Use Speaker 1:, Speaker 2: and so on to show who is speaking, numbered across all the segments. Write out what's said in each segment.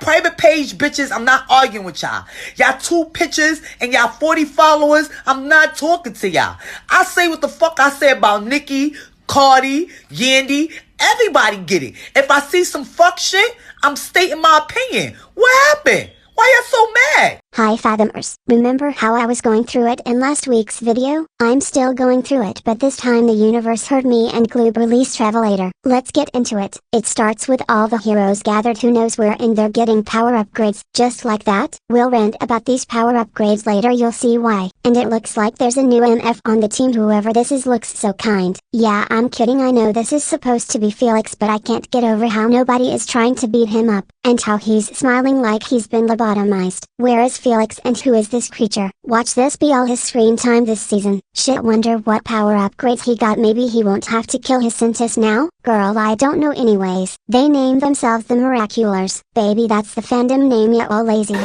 Speaker 1: private page, bitches, I'm not arguing with y'all. Y'all 2 pictures and y'all 40 followers, I'm not talking to y'all. I say what the fuck I say about Nicki, Cardi, Yandy. Everybody get it. If I see some fuck shit, I'm stating my opinion. What happened? Why y'all so mad?
Speaker 2: Hi Fathomers, remember how I was going through it in last week's video? I'm still going through it, but this time the universe heard me and Gloob released Revelator. Let's get into it. It starts with all the heroes gathered who knows where and they're getting power upgrades, just like that. We'll rant about these power upgrades later, you'll see why. And it looks like there's a new MF on the team, whoever this is looks so kind. Yeah, I'm kidding, I know this is supposed to be Felix, but I can't get over how nobody is trying to beat him up, and how he's smiling like he's been lobotomized. Where is Felix and who is this creature? Watch this be all his screen time this season. Shit, wonder what power upgrades he got. Maybe he won't have to kill his scientist now? Girl, I don't know anyways. They named themselves the Miraculous. Baby, that's the fandom name, ya all lazy.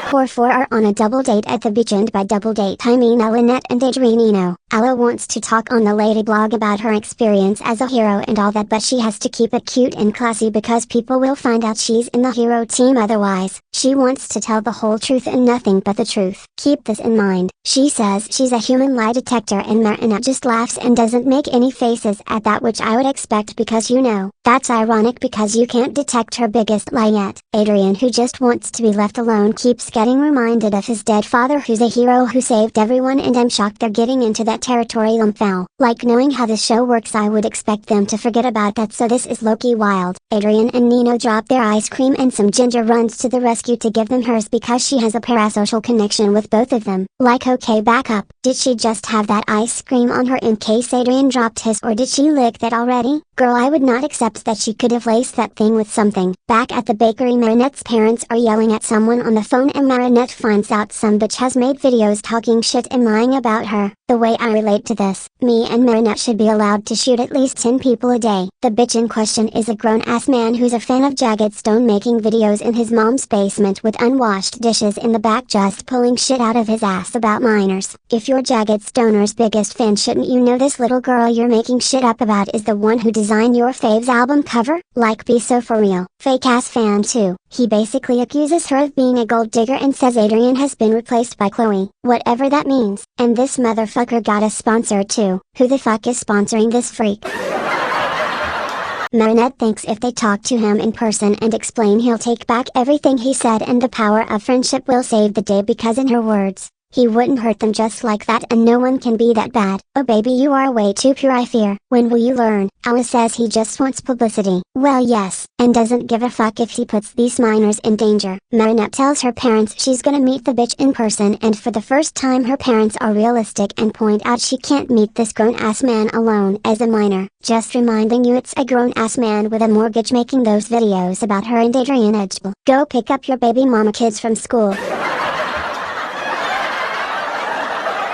Speaker 2: Core 4 are on a double date at the beach, and by double date I mean Lynette and Adrianino. Ella wants to talk on the lady blog about her experience as a hero and all that, but she has to keep it cute and classy because people will find out she's in the hero team otherwise. She wants to tell the whole truth and nothing but the truth. Keep this in mind. She says she's a human lie detector, and Marinette just laughs and doesn't make any faces at that, which I would expect because you know, that's ironic because you can't detect her biggest lie yet. Adrian, who just wants to be left alone, keeps getting reminded of his dead father, who's a hero who saved everyone, and I'm shocked they're getting into that territory. Foul. Like, knowing how the show works, I would expect them to forget about that, so this is low-key wild. Adrian and Nino drop their ice cream and some Ginger runs to the rescue to give them hers because she has a parasocial connection with both of them. Like, okay, back up. Did she just have that ice cream on her in case Adrian dropped his, or did she lick that already? Girl, I would not accept that. She could have laced that thing with something. Back at the bakery, Marinette's parents are yelling at someone on the phone, and Marinette finds out some bitch has made videos talking shit and lying about her. The way I relate to this, me and Marinette should be allowed to shoot at least 10 people a day. The bitch in question is a grown-ass man who's a fan of Jagged Stone, making videos in his mom's basement with unwashed dishes in the back, just pulling shit out of his ass about minors. If you're Jagged Stoner's biggest fan, shouldn't you know this little girl you're making shit up about is the one who designed your fave's album cover? Like, be so for real. Fake ass fan too. He basically accuses her of being a gold digger and says Adrian has been replaced by Chloe. Whatever that means. And this motherfucker got a sponsor too. Who the fuck is sponsoring this freak? Marinette thinks if they talk to him in person and explain, he'll take back everything he said, and the power of friendship will save the day, because in her words, he wouldn't hurt them just like that, and no one can be that bad. Oh baby, you are way too pure, I fear. When will you learn? Alice says he just wants publicity. Well, yes, and doesn't give a fuck if he puts these minors in danger. Marinette tells her parents she's gonna meet the bitch in person, and for the first time her parents are realistic and point out she can't meet this grown-ass man alone as a minor. Just reminding you, it's a grown-ass man with a mortgage making those videos about her and Adrian Edgebel. Go pick up your baby mama kids from school.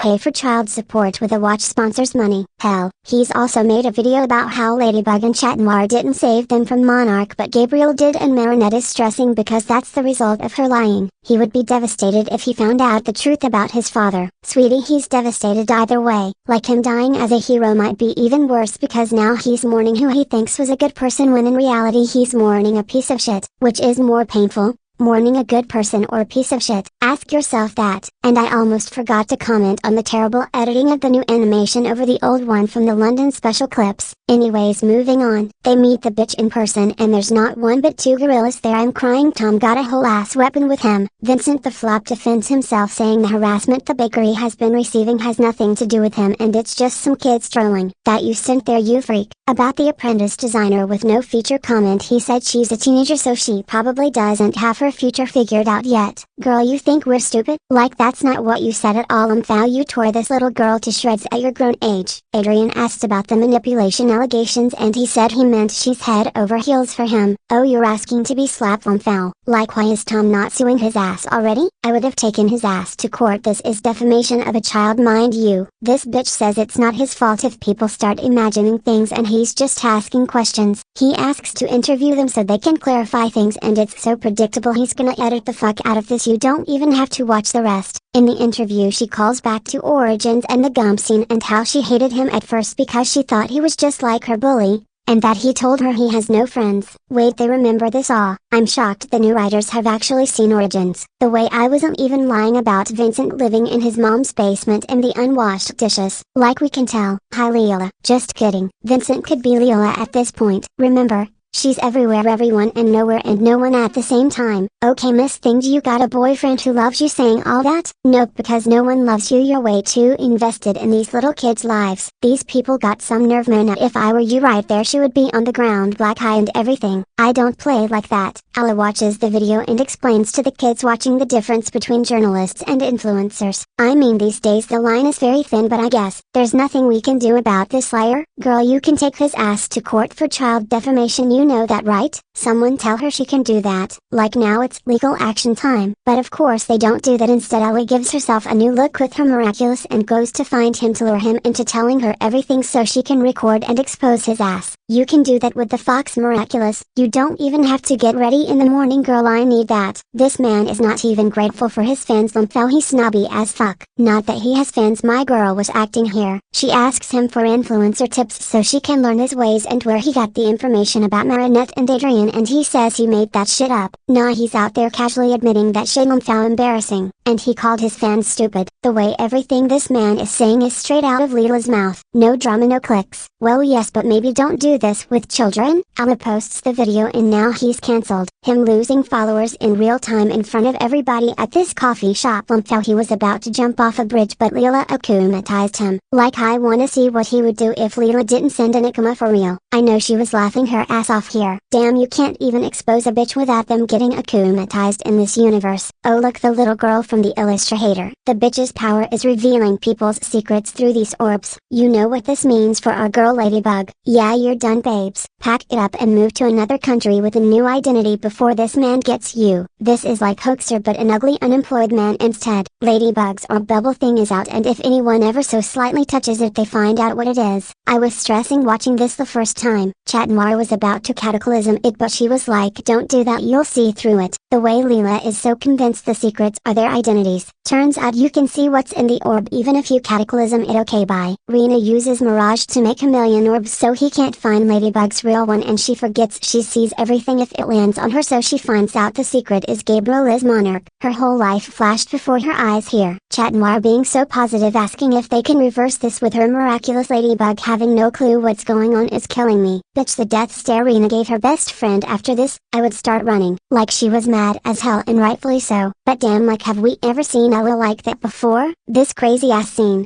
Speaker 2: Pay for child support with a watch sponsor's money. Hell, he's also made a video about how Ladybug and Chat Noir didn't save them from Monarch, but Gabriel did, and Marinette is stressing because that's the result of her lying. He would be devastated if he found out the truth about his father. Sweetie, he's devastated either way. Like, him dying as a hero might be even worse, because now he's mourning who he thinks was a good person, when in reality he's mourning a piece of shit. Which is more painful? Mourning a good person or a piece of shit? Ask yourself that. And I almost forgot to comment on the terrible editing of the new animation over the old one from the London special clips. Anyways, moving on. They meet the bitch in person, and there's not one but 2 gorillas there. I'm crying. Tom got a whole ass weapon with him. Vincent the Flop defends himself, saying the harassment the bakery has been receiving has nothing to do with him, and it's just some kids trolling. That you sent there, you freak. About the apprentice designer with no feature comment, he said she's a teenager, so she probably doesn't have her future figured out yet. Girl, you think we're stupid? Like, that's not what you said at all. How you tore this little girl to shreds at your grown age. Adrian asked about the manipulation allegations, and he said he meant she's head over heels for him. Oh, you're asking to be slapped on foul. Like, why is Tom not suing his ass already? I would have taken his ass to court. This is defamation of a child, mind you. This bitch says it's not his fault if people start imagining things, and he's just asking questions. He asks to interview them so they can clarify things, and it's so predictable he's gonna edit the fuck out of this. You don't even have to watch the rest. In the interview, she calls back to Origins and the gum scene and how she hated him at first because she thought he was just like her bully, and that he told her he has no friends. Wait, they remember this all. I'm shocked the new writers have actually seen Origins. The way I wasn't even lying about Vincent living in his mom's basement and the unwashed dishes. Like we can tell. Hi Leela. Just kidding. Vincent could be Leela at this point. Remember? She's everywhere, everyone and nowhere and no one at the same time. Okay Miss Thing, you got a boyfriend who loves you saying all that? Nope, because no one loves you. You're way too invested in these little kids' lives. These people got some nerve, man. If I were you right there, she would be on the ground, black eye and everything. I don't play like that. Ala watches the video and explains to the kids watching the difference between journalists and influencers. I mean, these days the line is very thin, but I guess there's nothing we can do about this liar. Girl, you can take his ass to court for child defamation. You know that, right? Someone tell her she can do that. Like now it's legal action time. But of course they don't do that. Instead Ellie gives herself a new look with her miraculous and goes to find him to lure him into telling her everything so she can record and expose his ass. You can do that with the Fox Miraculous. You don't even have to get ready in the morning, girl. I need that. This man is not even grateful for his fans. Lumfell, he's snobby as fuck. Not that he has fans. My girl was acting here. She asks him for influencer tips so she can learn his ways and where he got the information about Marinette and Adrian, and he says he made that shit up. Nah, he's out there casually admitting that shit. Lumfell, embarrassing. And he called his fans stupid. The way everything this man is saying is straight out of Leela's mouth. No drama, no clicks. Well yes, but maybe don't do this with children. Ala posts the video and now he's cancelled. Him losing followers in real time in front of everybody at this coffee shop. Lumfell, he was about to jump off a bridge but Leela akumatized him. Like, I wanna see what he would do if Leela didn't send an ikama for real. I know she was laughing her ass off here. Damn, you can't even expose a bitch without them getting akumatized in this universe. Oh look, the little girl from the illustrator. The bitch's power is revealing people's secrets through these orbs. You know what this means for our girl Ladybug. Yeah, you're done, babes. Pack it up and move to another country with a new identity before this man gets you. This is like Hoaxer but an ugly unemployed man instead. Ladybug's orb bubble thing is out, and if anyone ever so slightly touches it they find out what it is. I was stressing watching this the first time. Chatmar was about to cataclysm it but she was like, don't do that, you'll see through it. The way Leela is so convinced the secrets are their identities. Turns out you can see what's in the orb even if you cataclysm it. Okay, bye. Rena uses Mirage to make a million orbs so he can't find Ladybug's real one, and she forgets she sees everything if it lands on her, so she finds out the secret is Gabriel is Monarch. Her whole life flashed before her eyes here. Chatmar being so positive, asking if they can reverse this with her miraculous. Ladybug having no clue what's going on is killing me. Bitch, the death stare Rena gave her best friend after this. I would start running. Like, she was mad as hell, and rightfully so. But damn, like, have we ever seen Ella like that before? This crazy ass scene.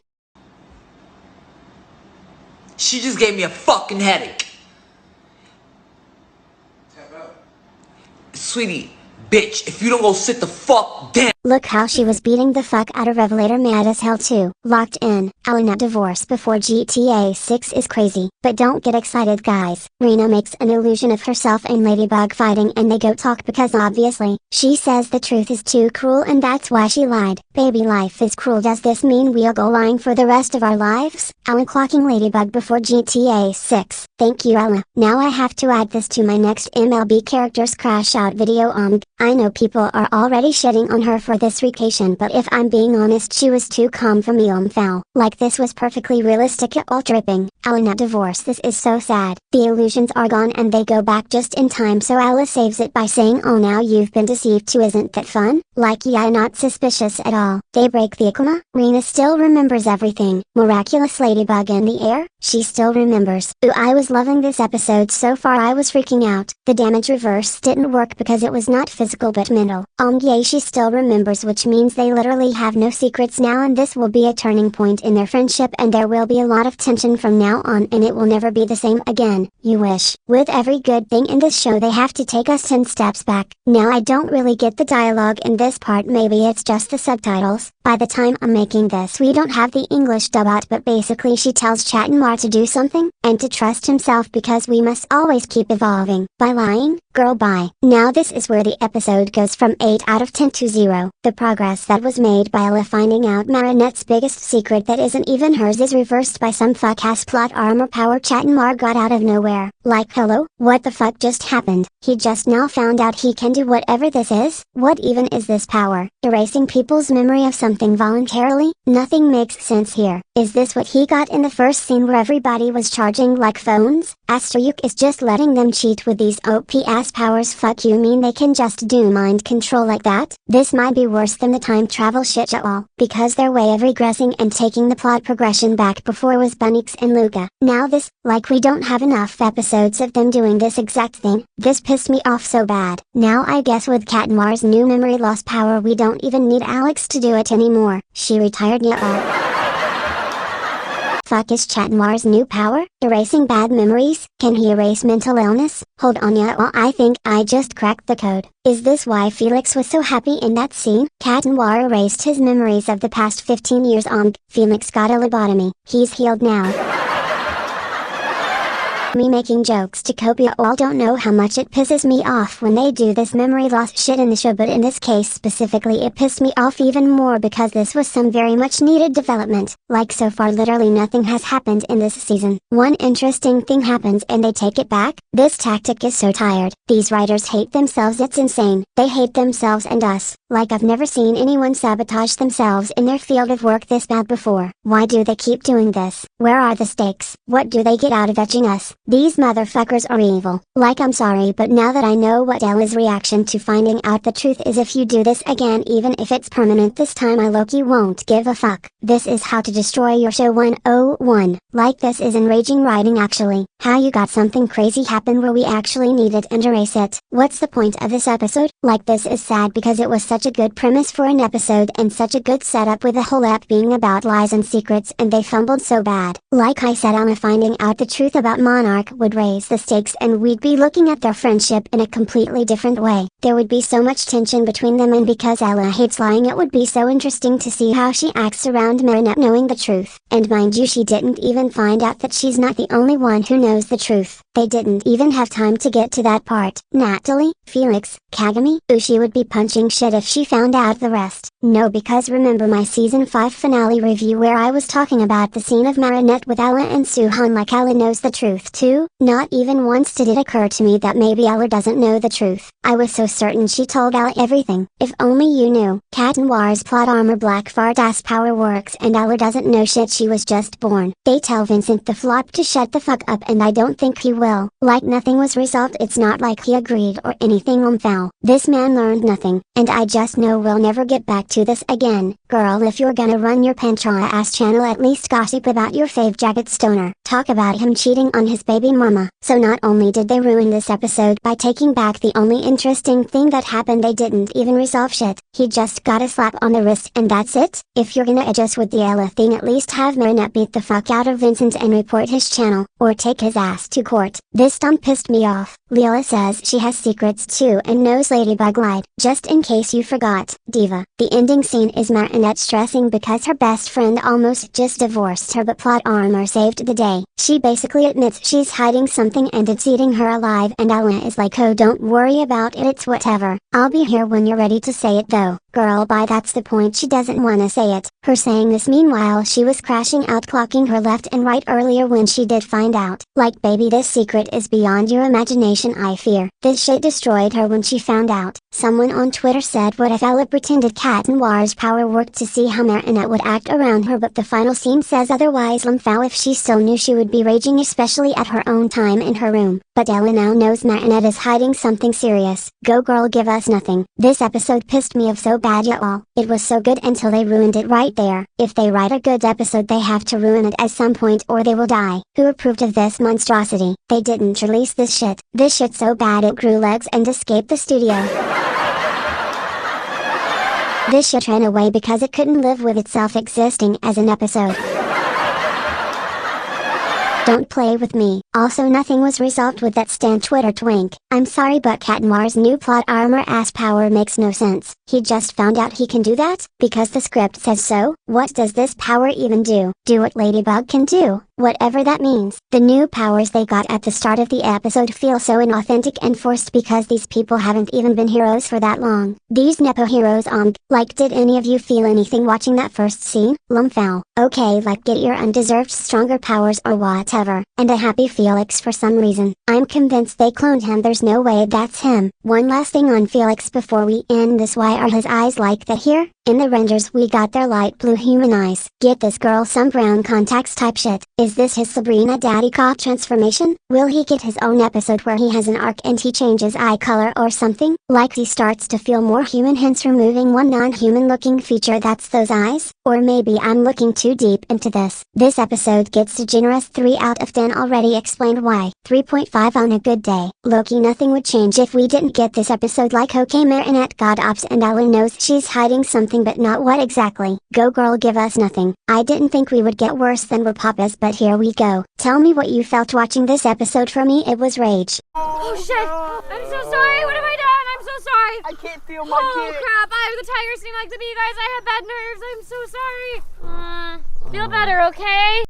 Speaker 1: She just gave me a fucking headache. Sweetie, bitch, if you don't go sit the fuck down.
Speaker 2: Look how she was beating the fuck out of Revelator, mad as hell too. Locked in. Alana divorce before GTA 6 is crazy. But don't get excited, guys. Rena makes an illusion of herself and Ladybug fighting and they go talk because obviously, she says the truth is too cruel and that's why she lied. Baby, life is cruel. Does this mean we'll go lying for the rest of our lives? Alan clocking Ladybug before GTA 6. Thank you, Ella. Now I have to add this to my next MLB characters crash out video. I know people are already shitting on her for this vacation, but if I'm being honest, she was too calm for me. Foul. Like, this was perfectly realistic at all. Tripping. Alana divorce. This is so sad. The illusions are gone and they go back just in time, so Ella saves it by saying, oh, now you've been deceived too. Isn't that fun? Like, yeah, not suspicious at all. They break the Akuma. Rena still remembers everything. Miraculous Ladybug in the air. She still remembers. Ooh, I was loving this episode so far. I was freaking out. The damage reverse didn't work because it was not physical but mental. Yay, she still remembers, which means they literally have no secrets now, and this will be a turning point in their friendship and there will be a lot of tension from now on and it will never be the same again. You wish. With every good thing in this show they have to take us 10 steps back. Now I don't really get the dialogue in this part, maybe it's just the subtitles. By the time I'm making this we don't have the English dub out, but basically she tells Chatmar to do something, and to trust himself because we must always keep evolving. By lying? Girl, bye. Now this is where the episode goes from 8 out of 10 to 0. The progress that was made by Ella finding out Marinette's biggest secret that isn't even hers is reversed by some fuck-ass plot armor power Chatmar got out of nowhere. Like, hello? What the fuck just happened? He just now found out he can do whatever this is? What even is this power? Erasing people's memory of something voluntarily? Nothing makes sense here. Is this what he got in the first scene where everybody was charging like phones? Asteryuk is just letting them cheat with these OP ass powers. Fuck you mean they can just do mind control like that? This might be worse than the time travel shit y'all, because their way of regressing and taking the plot progression back before was Bunnyx and Luca. Now this, like we don't have enough episodes of them doing this exact thing. This pissed me off so bad. Now I guess with Cat Noir's new memory loss power we don't even need Alex to do it anymore. She retired y'all. Fuck is Cat Noir's new power? Erasing bad memories? Can he erase mental illness? Hold on y'all, I think I just cracked the code. Is this why Felix was so happy in that scene? Cat Noir erased his memories of the past 15 years on. Felix got a lobotomy. He's healed now. Me making jokes to cope. Y'all don't know how much it pisses me off when they do this memory loss shit in the show, but in this case specifically it pissed me off even more because this was some very much needed development. Like so far literally nothing has happened in this season. One interesting thing happens and they take it back. This tactic is so tired. These writers hate themselves, it's insane. They hate themselves and us. Like I've never seen anyone sabotage themselves in their field of work this bad before. Why do they keep doing this? Where are the stakes? What do they get out of etching us? These motherfuckers are evil. Like I'm sorry, but now that I know what Ella's reaction to finding out the truth is, if you do this again even if it's permanent this time I Loki won't give a fuck. This is how to destroy your show 101. Like this is enraging writing actually. How you got something crazy happen where we actually need it and erase it. What's the point of this episode? Like this is sad because it was such a good premise for an episode and such a good setup with the whole app being about lies and secrets, and they fumbled so bad. Like I said, Anna finding out the truth about Monarch would raise the stakes and we'd be looking at their friendship in a completely different way. There would be so much tension between them, and because Ella hates lying it would be so interesting to see how she acts around Marinette knowing the truth. And mind you, she didn't even find out that she's not the only one who knows the truth. They didn't even have time to get to that part. Natalie, Felix, Kagami, she would be punching shit if she found out the rest. No, because remember my season 5 finale review where I was talking about the scene of Marinette with Ella and Suhan, like Ella knows the truth too? Not even once did it occur to me that maybe Ella doesn't know the truth. I was so certain she told Ella everything. If only you knew. Cat Noir's plot armor black fart ass power works and Ella doesn't know shit, she was just born. They tell Vincent the Flop to shut the fuck up and I don't think he will. Like nothing was resolved, it's not like he agreed or anything. Foul. This man learned nothing, and I just know we'll never get back to this again. Girl, if you're gonna run your Pantra ass channel, at least gossip about your fave jacket stoner. Talk about him cheating on his baby mama. So not only did they ruin this episode by taking back the only interesting thing that happened, they didn't even resolve shit. He just got a slap on the wrist and that's it. If you're gonna edge us with the Ella thing, at least have Marinette beat the fuck out of Vincent and report his channel, or take his ass to court. This dump pissed me off. Leela says she has secrets too and knows Ladybug lied. Just in case you forgot, Diva. The ending scene is Marinette stressing because her best friend almost just divorced her, but plot armor saved the day. She basically admits she's hiding something and it's eating her alive, and Ella is like, oh don't worry about it, it's whatever. I'll be here when you're ready to say it though. Girl, bye. That's the point, she doesn't wanna say it. Her saying this meanwhile she was crashing out, clocking her left and right earlier when she did find out. Like baby, this secret is beyond your imagination, I fear. This shit destroyed her when she found out. Someone on Twitter said, what if Ella pretended Cat Noir's power worked to see how Marinette would act around her, but the final scene says otherwise. Foul. If she still knew she would be raging, especially at her own time in her room. But Ella now knows Marinette is hiding something serious. Go girl, give us nothing. This episode pissed me off so bad y'all. It was so good until they ruined it right there. If they write a good episode they have to ruin it at some point or they will die. Who approved of this monstrosity? They didn't release this shit. This shit so bad it grew legs and escaped the studio. This shit ran away because it couldn't live with itself existing as an episode. Don't play with me. Also, nothing was resolved with that Stan Twitter twink. I'm sorry, but Cat Noir's new plot armor ass power makes no sense. He just found out he can do that? Because the script says so? What does this power even do? Do what Ladybug can do? Whatever that means. The new powers they got at the start of the episode feel so inauthentic and forced because these people haven't even been heroes for that long. These Nepo heroes like, did any of you feel anything watching that first scene? Foul. Okay, like get your undeserved stronger powers or whatever. And a happy Felix for some reason. I'm convinced they cloned him, there's no way that's him. One last thing on Felix before we end this, why are his eyes like that here? In the renders we got their light blue human eyes. Get this girl some brown contacts type shit. Is this his Sabrina daddy cop transformation? Will he get his own episode where he has an arc and he changes eye color or something? Like he starts to feel more human, hence removing one non-human looking feature, that's those eyes? Or maybe I'm looking too deep into this. This episode gets a generous 3 out of 10, already explained why. 3.5 on a good day. Loki, nothing would change if we didn't get this episode. Like, okay, Marinette got ops and Ellen knows she's hiding something, but not what exactly. Go girl, give us nothing. I didn't think we would get worse than we're papas, but here we go. Tell me what you felt watching this episode. For me it was rage.
Speaker 3: Oh shit! I'm so sorry, what have I done? I'm so sorry!
Speaker 4: I can't feel my kid.
Speaker 3: Crap, the tigers seem like to be, you guys. I have bad nerves, I'm so sorry. Feel better, okay?